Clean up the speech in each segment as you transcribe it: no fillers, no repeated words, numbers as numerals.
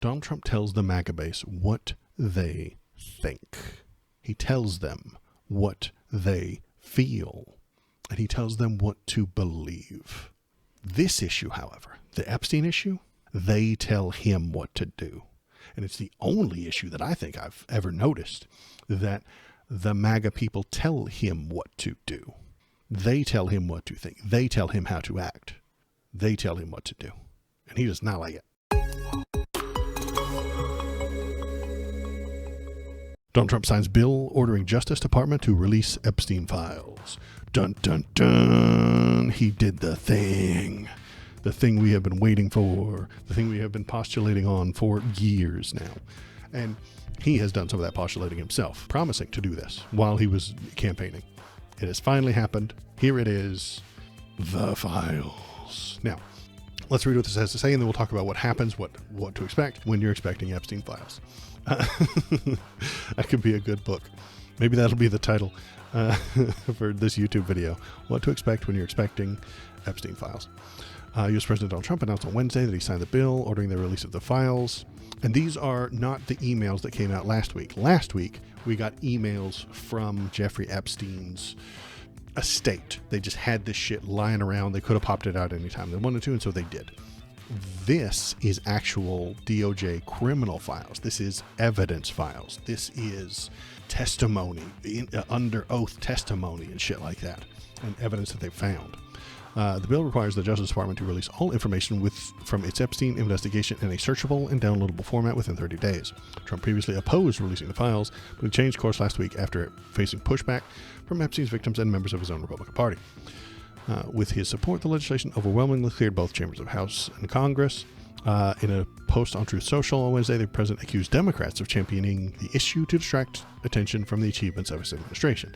Donald Trump tells the MAGA base what they think. He tells them what they feel. And he tells them what to believe. This issue, however, the Epstein issue, they tell him what to do. And it's the only issue that I think I've ever noticed that the MAGA people tell him what to do. They tell him what to think. They tell him how to act. They tell him what to do. And he does not like it. Donald Trump signs bill ordering Justice Department to release Epstein files. Dun, dun, dun. He did the thing. The thing we have been waiting for. The thing we have been postulating on for years now. And he has done some of that postulating himself, promising to do this while he was campaigning. It has finally happened. Here it is. The files. Now, let's read what this has to say, and then we'll talk about what happens, what to expect when you're expecting Epstein files. That could be a good book. Maybe that'll be the title for this YouTube video. What to expect when you're expecting Epstein files. U.S. President Donald Trump announced on Wednesday that he signed the bill ordering the release of the files. And these are not the emails that came out last week. Last week, we got emails from Jeffrey Epstein's estate. They just had this shit lying around. They could have popped it out anytime they wanted to, and so they did. This is actual DOJ criminal files. This is evidence files. This is testimony, under oath testimony and shit like that, and evidence that they found. The bill requires the Justice Department to release all information from its Epstein investigation in a searchable and downloadable format within 30 days. Trump previously opposed releasing the files, but he changed course last week after facing pushback from Epstein's victims and members of his own Republican Party. With his support, the legislation overwhelmingly cleared both chambers of House and Congress. In a post on Truth Social on Wednesday, the president accused Democrats of championing the issue to distract attention from the achievements of his administration.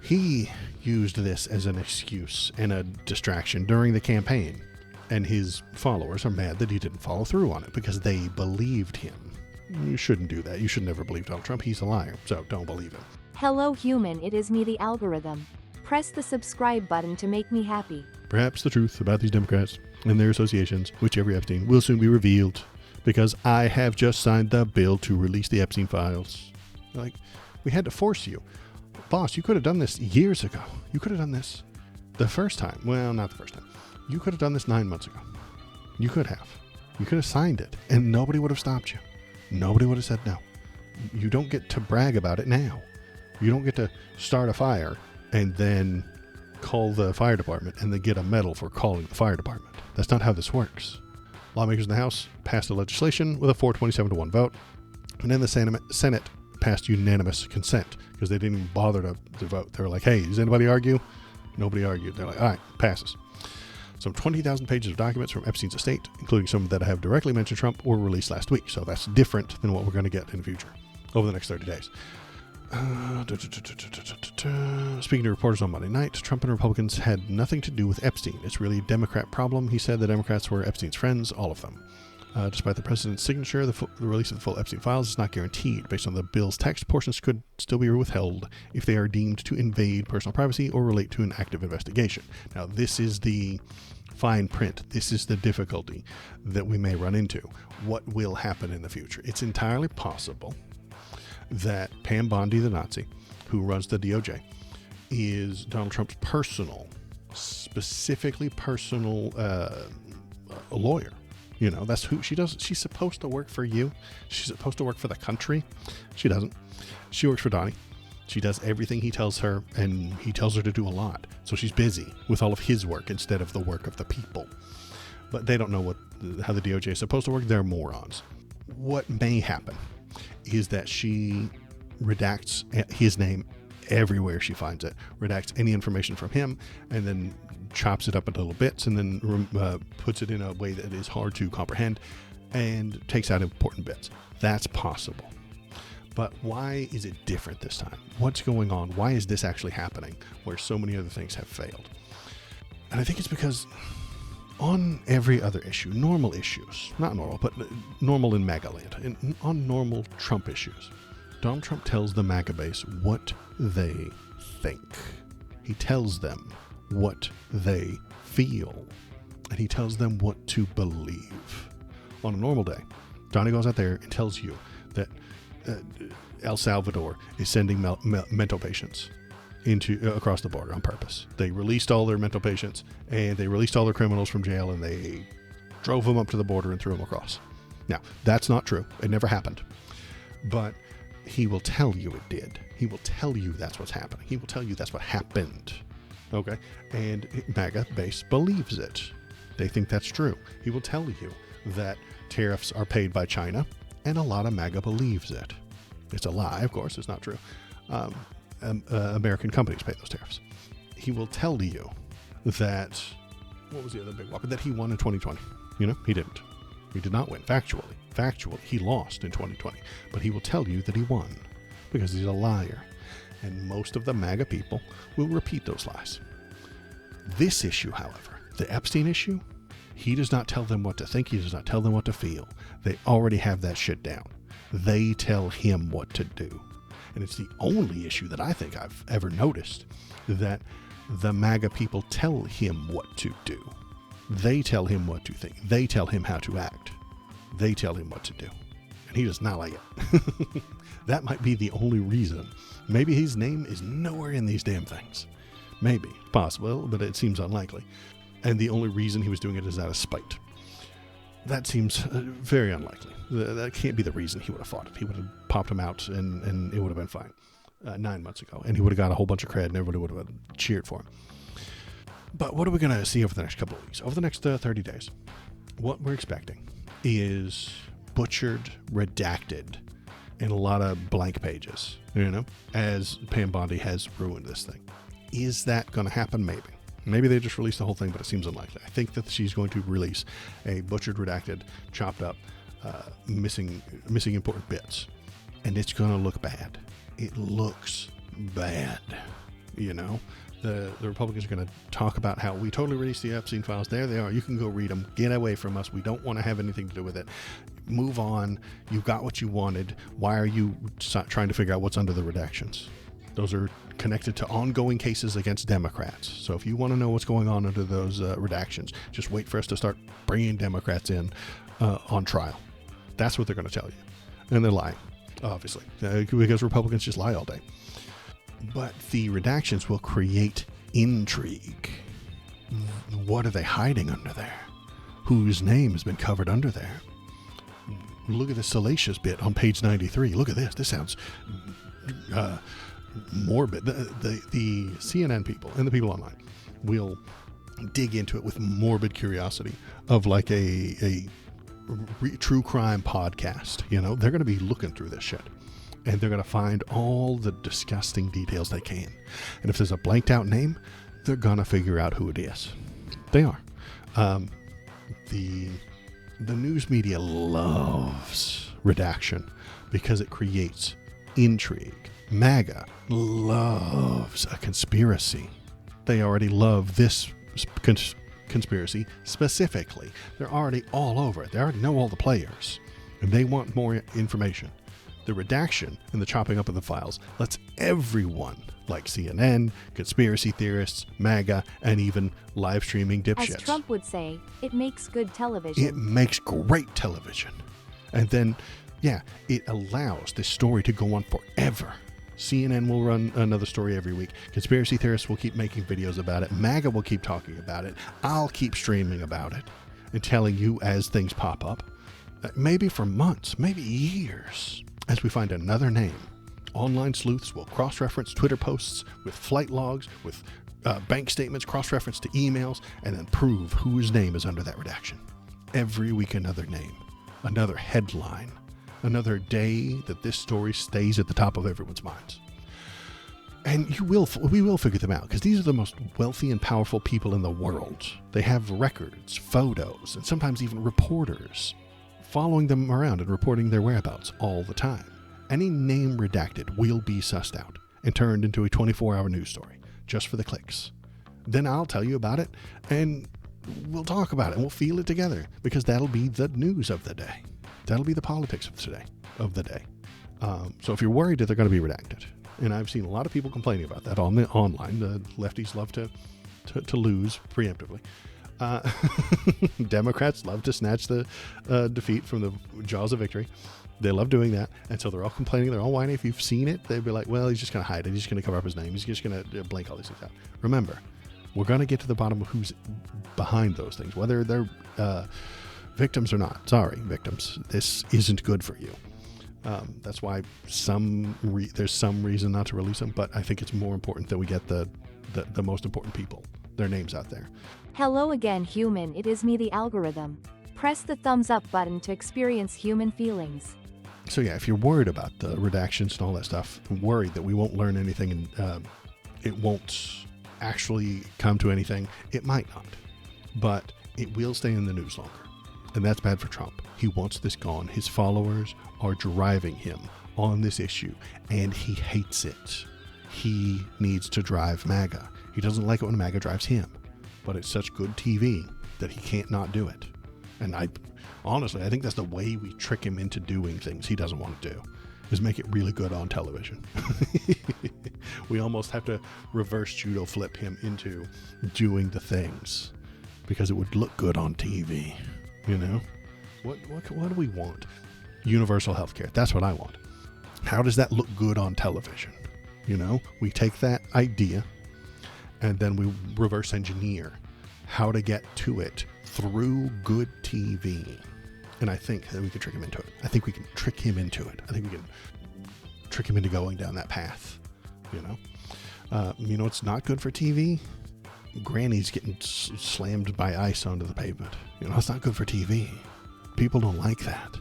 He used this as an excuse and a distraction during the campaign, and his followers are mad that he didn't follow through on it because they believed him. You shouldn't do that. You should never believe Donald Trump. He's a liar, so don't believe him. Hello human, it is me, the algorithm. Press the subscribe button to make me happy. Perhaps the truth about these Democrats and their associations with Jeffrey Epstein will soon be revealed, because I have just signed the bill to release the Epstein files. Like, we had to force you. Boss, you could have done this years ago. You could have done this the first time. Well, not the first time. You could have done this 9 months ago. You could have. You could have signed it, and nobody would have stopped you. Nobody would have said no. You don't get to brag about it now. You don't get to start a fire and then call the fire department and then get a medal for calling the fire department. That's not how this works. Lawmakers in the House passed the legislation with a 427-1 vote, and then the Senate passed unanimous consent because they didn't even bother to vote. They were like, hey, does anybody argue? Nobody argued. They're like, all right, passes. Some 20,000 pages of documents from Epstein's estate, including some that have directly mentioned Trump, were released last week. So that's different than what we're going to get in the future over the next 30 days. Speaking to reporters on Monday night, Trump and Republicans had nothing to do with Epstein. It's really a Democrat problem. He said the Democrats were Epstein's friends, all of them. Despite the president's signature, the release of the full Epstein files is not guaranteed. Based on the bill's text, portions could still be withheld if they are deemed to invade personal privacy or relate to an active investigation. Now, this is the fine print. This is the difficulty that we may run into. What will happen in the future? It's entirely possible that Pam Bondi, the Nazi, who runs the DOJ, is Donald Trump's specifically personal lawyer. You know, that's who she does. She's supposed to work for you. She's supposed to work for the country. She doesn't. She works for Donnie. She does everything he tells her, and he tells her to do a lot. So she's busy with all of his work instead of the work of the people. But they don't know how the DOJ is supposed to work. They're morons. What may happen is that she redacts his name everywhere she finds it, redacts any information from him, and then chops it up into little bits, and then puts it in a way that is hard to comprehend and takes out important bits. That's possible. But why is it different this time? What's going on? Why is this actually happening where so many other things have failed? And I think it's because on every other issue, normal issues, not normal, but normal in MAGA land, and on normal Trump issues, Donald Trump tells the MAGA base what they think. He tells them what they feel, and he tells them what to believe. On a normal day, Johnny goes out there and tells you that El Salvador is sending mental patients across the border on purpose. They released all their mental patients and they released all their criminals from jail and they drove them up to the border and threw them across. Now, that's not true. It never happened. But he will tell you it did. He will tell you that's what's happening. He will tell you that's what happened. Okay? And MAGA base believes it. They think that's true. He will tell you that tariffs are paid by China, and a lot of MAGA believes it. It's a lie, of course. It's not true. American companies pay those tariffs. He will tell you that, what was the other big whopper? That he won in 2020. He didn't. He did not win, factually. Factually, he lost in 2020. But he will tell you that he won because he's a liar. And most of the MAGA people will repeat those lies. This issue, however, the Epstein issue, he does not tell them what to think. He does not tell them what to feel. They already have that shit down. They tell him what to do. And it's the only issue that I think I've ever noticed that the MAGA people tell him what to do. They tell him what to think. They tell him how to act. They tell him what to do. And he does not like it. That might be the only reason. Maybe his name is nowhere in these damn things. Maybe. Possible, but it seems unlikely. And the only reason he was doing it is out of spite. That seems very unlikely. That can't be the reason he would have fought it. He would have popped him out and it would have been fine 9 months ago. And he would have got a whole bunch of cred and everybody would have cheered for him. But what are we going to see over the next couple of weeks? Over the next 30 days, what we're expecting is butchered, redacted, and a lot of blank pages, as Pam Bondi has ruined this thing. Is that going to happen? Maybe. Maybe they just released the whole thing, but it seems unlikely. I think that she's going to release a butchered, redacted, chopped up, missing important bits. And it's going to look bad. It looks bad, The Republicans are going to talk about how we totally released the Epstein files. There they are. You can go read them. Get away from us. We don't want to have anything to do with it. Move on. You got what you wanted. Why are you trying to figure out what's under the redactions? Those are connected to ongoing cases against Democrats. So if you want to know what's going on under those redactions, just wait for us to start bringing Democrats in on trial. That's what they're going to tell you. And they're lying, obviously, because Republicans just lie all day. But the redactions will create intrigue. What are they hiding under there? Whose name has been covered under there? Look at this salacious bit on page 93. Look at this. This sounds morbid. The CNN people and the people online will dig into it with morbid curiosity of like a true crime podcast. They're going to be looking through this shit. And they're going to find all the disgusting details they can. And if there's a blanked out name, they're going to figure out who it is. They are. The news media loves redaction because it creates intrigue. MAGA loves a conspiracy. They already love this conspiracy specifically. They're already all over it. They already know all the players. And they want more information. The redaction and the chopping up of the files lets everyone, like CNN, conspiracy theorists, MAGA, and even live streaming dipshits. As Trump would say, it makes good television. It makes great television. And then, it allows this story to go on forever. CNN will run another story every week. Conspiracy theorists will keep making videos about it. MAGA will keep talking about it. I'll keep streaming about it and telling you as things pop up. Maybe for months, maybe years. As we find another name, online sleuths will cross-reference Twitter posts with flight logs, with bank statements, cross-reference to emails, and then prove whose name is under that redaction. Every week, another name, another headline, another day that this story stays at the top of everyone's minds. And we will figure them out, because these are the most wealthy and powerful people in the world. They have records, photos, and sometimes even reporters following them around and reporting their whereabouts all the time. Any name redacted will be sussed out and turned into a 24-hour news story just for the clicks. Then I'll tell you about it and we'll talk about it and we'll feel it together, because that'll be the news of the day. That'll be the politics of the day. So if you're worried that they're going to be redacted, and I've seen a lot of people complaining about that online, the lefties love to lose preemptively. Democrats love to snatch the defeat from the jaws of victory. They love doing that. And so they're all complaining. They're all whining. If you've seen it, they'd be like, well, he's just going to hide it. He's going to cover up his name. He's just going to blank all these things out. Remember, we're going to get to the bottom of who's behind those things, whether they're victims or not. Sorry, victims. This isn't good for you. That's why there's some reason not to release them, but I think it's more important that we get the most important people, their names out there. Hello again, human. It is me, the algorithm. Press the thumbs up button to experience human feelings. So yeah, if you're worried about the redactions and all that stuff, worried that we won't learn anything and it won't actually come to anything, it might not, but it will stay in the news longer. And that's bad for Trump. He wants this gone. His followers are driving him on this issue, and he hates it. He needs to drive MAGA. He doesn't like it when MAGA drives him, but it's such good TV that he can't not do it. And honestly, I think that's the way we trick him into doing things he doesn't want to do, is make it really good on television. We almost have to reverse judo flip him into doing the things because it would look good on TV. You know, what do we want? Universal health care. That's what I want. How does that look good on television? You know, we take that idea and then we reverse engineer how to get to it through good TV. And I think that we can trick him into it. I think we can trick him into it. I think we can trick him into going down that path. You know, it's not good for TV. Granny's getting slammed by ice onto the pavement. You know, it's not good for TV. People don't like that.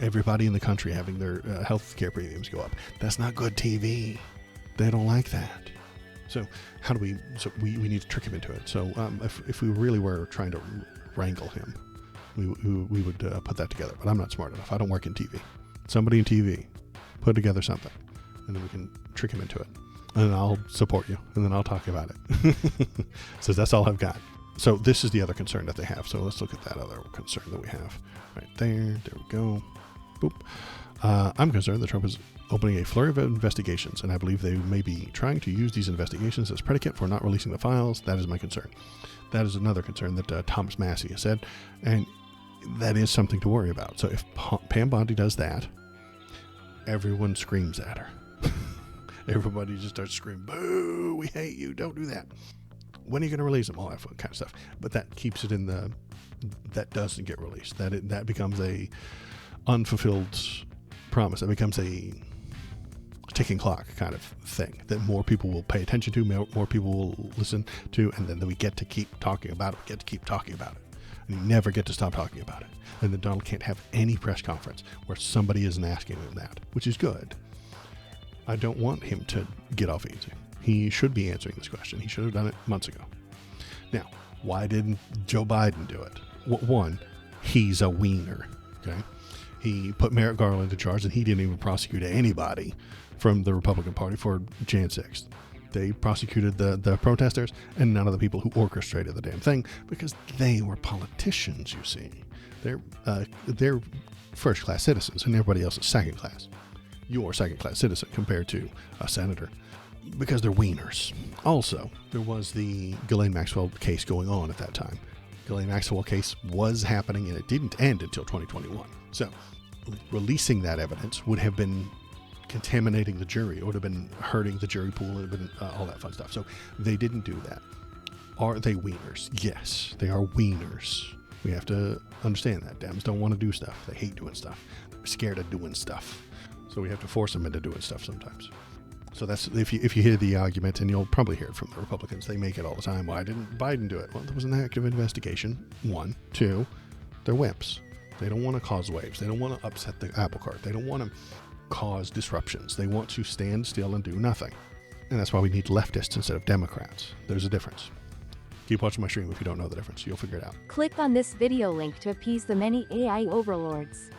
Everybody in the country having their health care premiums go up. That's not good TV. They don't like that. So how do we, we need to trick him into it. So if we really were trying to wrangle him, we would put that together. But I'm not smart enough. I don't work in TV. Somebody in TV, put together something, and then we can trick him into it. And then I'll support you, and then I'll talk about it. So that's all I've got. So this is the other concern that they have. So let's look at that other concern that we have. Right there. There we go. Boop. I'm concerned that Trump is opening a flurry of investigations, and I believe they may be trying to use these investigations as predicate for not releasing the files. That is my concern. That is another concern that Thomas Massey has said, and that is something to worry about. So if Pam Bondi does that, everyone screams at her. Everybody just starts screaming, boo, we hate you, don't do that. When are you going to release them? All that kind of stuff. But that keeps it in that doesn't get released. That becomes a unfulfilled promise. That becomes a ticking clock kind of thing that more people will pay attention to, more people will listen to, and then we get to keep talking about it, And you never get to stop talking about it. And then Donald can't have any press conference where somebody isn't asking him that, which is good. I don't want him to get off easy. He should be answering this question. He should have done it months ago. Now, why didn't Joe Biden do it? One, he's a wiener, okay? He put Merrick Garland in charge, and he didn't even prosecute anybody from the Republican Party for Jan 6th. They prosecuted the protesters and none of the people who orchestrated the damn thing because they were politicians, you see. They're first-class citizens, and everybody else is second-class. You're a second-class citizen compared to a senator because they're wieners. Also, there was the Ghislaine Maxwell case going on at that time. Ghislaine Maxwell case was happening, and it didn't end until 2021. So releasing that evidence would have been contaminating the jury. It would have been hurting the jury pool. It would have been all that fun stuff. So they didn't do that. Are they wieners? Yes, they are wieners. We have to understand that. Dems don't want to do stuff. They hate doing stuff. They're scared of doing stuff. So we have to force them into doing stuff sometimes. So that's if you hear the argument, and you'll probably hear it from the Republicans, they make it all the time. Why didn't Biden do it? Well, there was an active investigation. 1, 2, they're wimps. They don't want to cause waves. They don't want to upset the apple cart. They don't want to cause disruptions. They want to stand still and do nothing. And that's why we need leftists instead of Democrats. There's a difference. Keep watching my stream if you don't know the difference. You'll figure it out. Click on this video link to appease the many AI overlords.